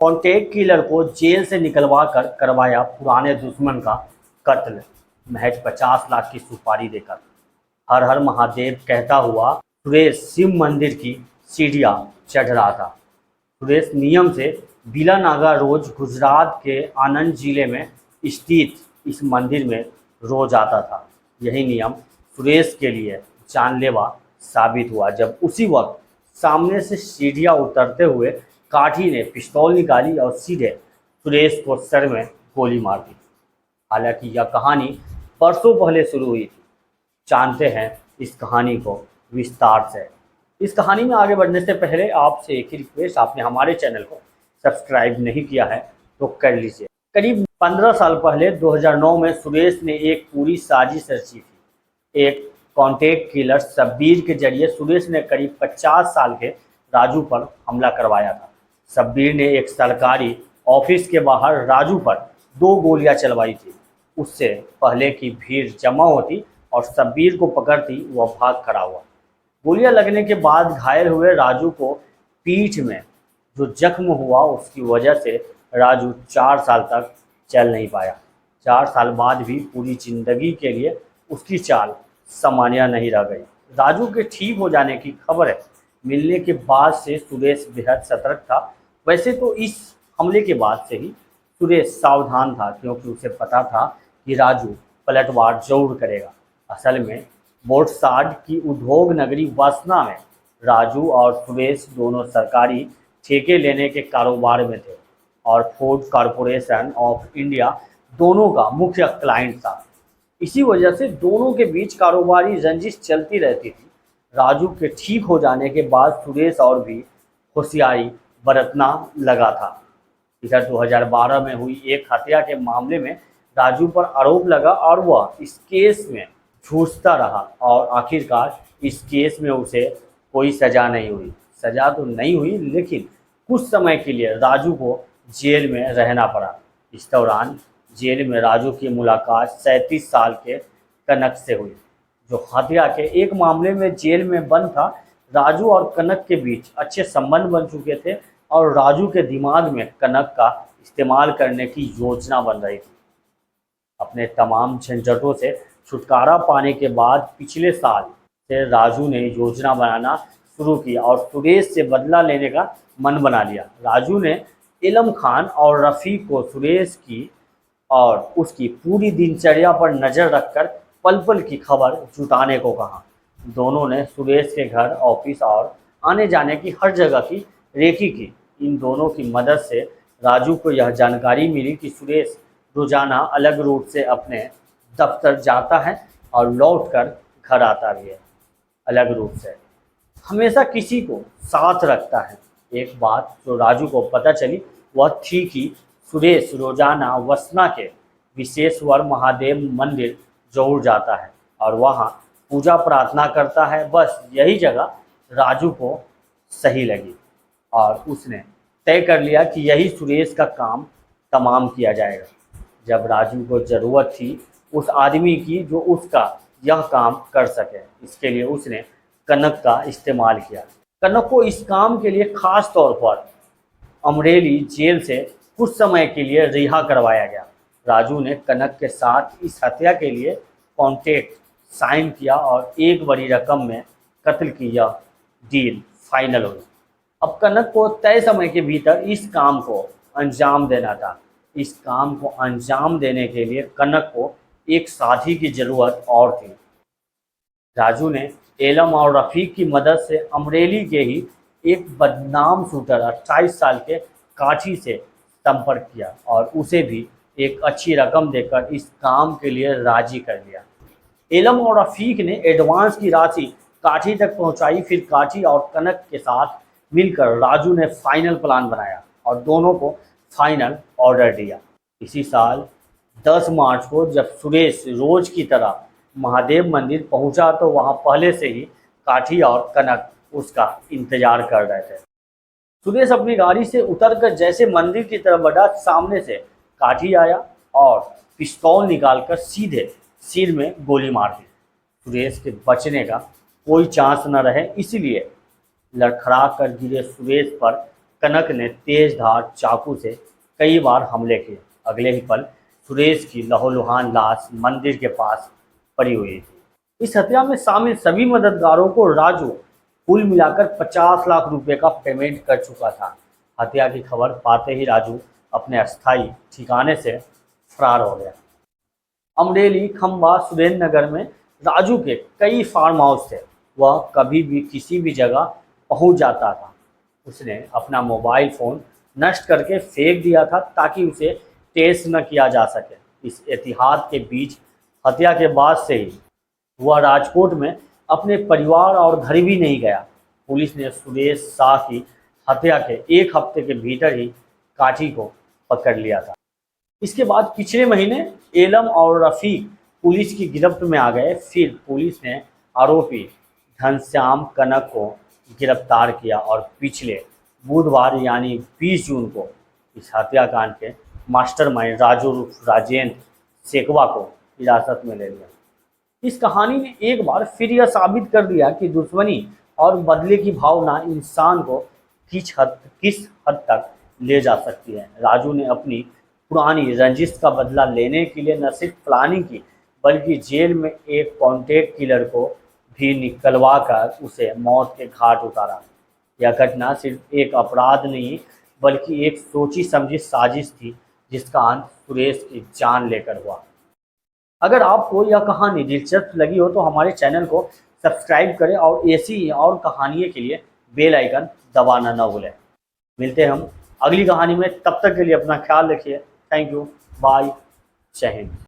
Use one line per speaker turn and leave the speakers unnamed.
Contact killer को jail से निकलवा कर करवाया पुराने दुश्मन का कत्ल, महज 50 लाख की सुपारी देकर। हर हर महादेव कहता हुआ सुरेश शिव मंदिर की सीढ़ियाँ चढ़ रहा था। सुरेश नियम से बिला नागा रोज गुजरात के आनंद जिले में स्थित इस मंदिर में रोज आता था। यही नियम सुरेश के लिए जानलेवा साबित हुआ जब उसी वक्त सामने से सीढ़ियाँ उतरते हुए काठी ने पिस्तौल निकाली और सीधे सुरेश को सर में गोली मार दी। हालांकि यह कहानी परसों पहले शुरू हुई थी। जानते हैं इस कहानी को विस्तार से। इस कहानी में आगे बढ़ने से पहले आपसे एक ही रिक्वेस्ट, आपने हमारे चैनल को सब्सक्राइब नहीं किया है तो कर लीजिए। करीब 15 साल पहले 2009 में सुरेश ने एक पूरी साजिश रची थी। एक कॉन्टेक्ट किलर शब्बीर के जरिए सुरेश ने करीब 50 साल के राजू पर हमला करवाया था। शब्बीर ने एक सरकारी ऑफिस के बाहर राजू पर 2 गोलियां चलवाई थी। उससे पहले कि भीड़ जमा होती और शब्बीर को पकड़ती, वह भाग खड़ा हुआ। गोलियां लगने के बाद घायल हुए राजू को पीठ में जो जख्म हुआ, उसकी वजह से राजू 4 साल तक चल नहीं पाया। 4 साल बाद भी पूरी जिंदगी के लिए उसकी चाल सामान्य नहीं रह गई। राजू के ठीक हो जाने की खबर मिलने के बाद से सुरेश बेहद सतर्क था। वैसे तो इस हमले के बाद से ही सुरेश सावधान था, क्योंकि उसे पता था कि राजू पलटवार जरूर करेगा। असल में बोरसाड की उद्योग नगरी वासना में राजू और सुरेश दोनों सरकारी ठेके लेने के कारोबार में थे और फोर्ड कॉरपोरेशन ऑफ इंडिया दोनों का मुख्य क्लाइंट था। इसी वजह से दोनों के बीच कारोबारी रंजिश चलती रहती थी। राजू के ठीक हो जाने के बाद सुरेश और भी होशियारी बरतना लगा था। इधर 2012 में हुई एक हत्या के मामले में राजू पर आरोप लगा और वह इस केस में जूझता रहा और आखिरकार इस केस में उसे कोई सज़ा नहीं हुई। सज़ा तो नहीं हुई, लेकिन कुछ समय के लिए राजू को जेल में रहना पड़ा। इस दौरान जेल में राजू की मुलाकात 37 साल के कनक से हुई, जो हत्या के एक मामले में जेल में बंद था। राजू और कनक के बीच अच्छे संबंध बन चुके थे और राजू के दिमाग में कनक का इस्तेमाल करने की योजना बन रही थी। अपने तमाम झंझटों से छुटकारा पाने के बाद पिछले साल से राजू ने योजना बनाना शुरू किया और सुरेश से बदला लेने का मन बना लिया। राजू ने इलम खान और रफ़ीक को सुरेश की और उसकी पूरी दिनचर्या पर नज़र रखकर पल पल की खबर जुटाने को कहा। दोनों ने सुरेश के घर, ऑफिस और आने जाने की हर जगह की रेकी की। इन दोनों की मदद से राजू को यह जानकारी मिली कि सुरेश रोजाना अलग रूट से अपने दफ्तर जाता है और लौटकर घर आता भी है। अलग रूट से हमेशा किसी को साथ रखता है। एक बात जो राजू को पता चली वह थी कि सुरेश रोजाना वसना के विशेश्वर महादेव मंदिर जरूर जाता है और वहाँ पूजा प्रार्थना करता है। बस यही जगह राजू को सही लगी और उसने तय कर लिया कि यही सुरेश का काम तमाम किया जाएगा। जब राजू को ज़रूरत थी उस आदमी की जो उसका यह काम कर सके, इसके लिए उसने कनक का इस्तेमाल किया। कनक को इस काम के लिए खास तौर पर अमरेली जेल से कुछ समय के लिए रिहा करवाया गया। राजू ने कनक के साथ इस हत्या के लिए कॉन्ट्रैक्ट साइन किया और एक बड़ी रकम में कत्ल की यह डील फाइनल हुई। अब कनक को तय समय के भीतर इस काम को अंजाम देना था। इस काम को अंजाम देने के लिए कनक को एक साथी की ज़रूरत और थी। राजू ने एलम और रफ़ीक की मदद से अमरेली के ही एक बदनाम शूटर 28 साल के काठी से संपर्क किया और उसे भी एक अच्छी रकम देकर इस काम के लिए राजी कर लिया। एलम और रफ़ीक ने एडवांस की राशि काठी तक पहुंचाई। फिर काठी और कनक के साथ मिलकर राजू ने फाइनल प्लान बनाया और दोनों को फाइनल ऑर्डर दिया। इसी साल 10 मार्च को जब सुरेश रोज की तरह महादेव मंदिर पहुंचा तो वहां पहले से ही काठी और कनक उसका इंतजार कर रहे थे। सुरेश अपनी गाड़ी से उतरकर जैसे मंदिर की तरफ बढ़ा, सामने से काठी आया और पिस्तौल निकालकर सीधे सिर में गोली मार दी। सुरेश के बचने का कोई चांस न रहे, इसलिए लड़खड़ा कर गिरे सुरेश पर कनक ने तेज धार चाकू से कई बार हमले किए। अगले ही पल सुरेश की लहूलुहान लाश मंदिर के पास पड़ी हुई थी। इस हत्या में शामिल सभी मददगारों को राजू कुल मिलाकर 50 लाख रुपए का पेमेंट कर चुका था। हत्या की खबर पाते ही राजू अपने अस्थायी ठिकाने से फरार हो गया। अमरेली, खंबा, सुरेंद्र नगर में राजू के कई फार्म हाउस थे। वह कभी भी किसी भी जगह पहुंच जाता था। उसने अपना मोबाइल फ़ोन नष्ट करके फेंक दिया था ताकि उसे ट्रेस न किया जा सके। इस एहतियात के बीच हत्या के बाद से ही वह राजकोट में अपने परिवार और घर भी नहीं गया। पुलिस ने सुरेश शाह की हत्या के 1 हफ्ते के भीतर ही काठी को पकड़ लिया था। इसके बाद पिछले महीने एलम और रफ़ीक पुलिस की गिरफ्त में आ गए। फिर पुलिस ने आरोपी घनश्याम कनक को गिरफ्तार किया और पिछले बुधवार यानी 20 जून को इस हत्याकांड के मास्टरमाइंड राजू उर्फ राजेंद्र शेखवा को हिरासत में ले लिया। इस कहानी ने एक बार फिर यह साबित कर दिया कि दुश्मनी और बदले की भावना इंसान को किस हद तक ले जा सकती है। राजू ने अपनी पुरानी रंजिश का बदला लेने के लिए न सिर्फ प्लानिंग की, बल्कि जेल में एक कॉन्ट्रैक्ट किलर को भी निकलवा कर उसे मौत के घाट उतारा। यह घटना सिर्फ एक अपराध नहीं, बल्कि एक सोची समझी साजिश थी, जिसका अंत सुरेश की जान लेकर हुआ। अगर आपको यह कहानी दिलचस्प लगी हो तो हमारे चैनल को सब्सक्राइब करें और ऐसी ही और कहानियों के लिए बेल आइकन दबाना न भूलें। मिलते हैं हम अगली कहानी में, तब तक के लिए अपना ख्याल रखिए। थैंक यू, बाय, जय हिंद।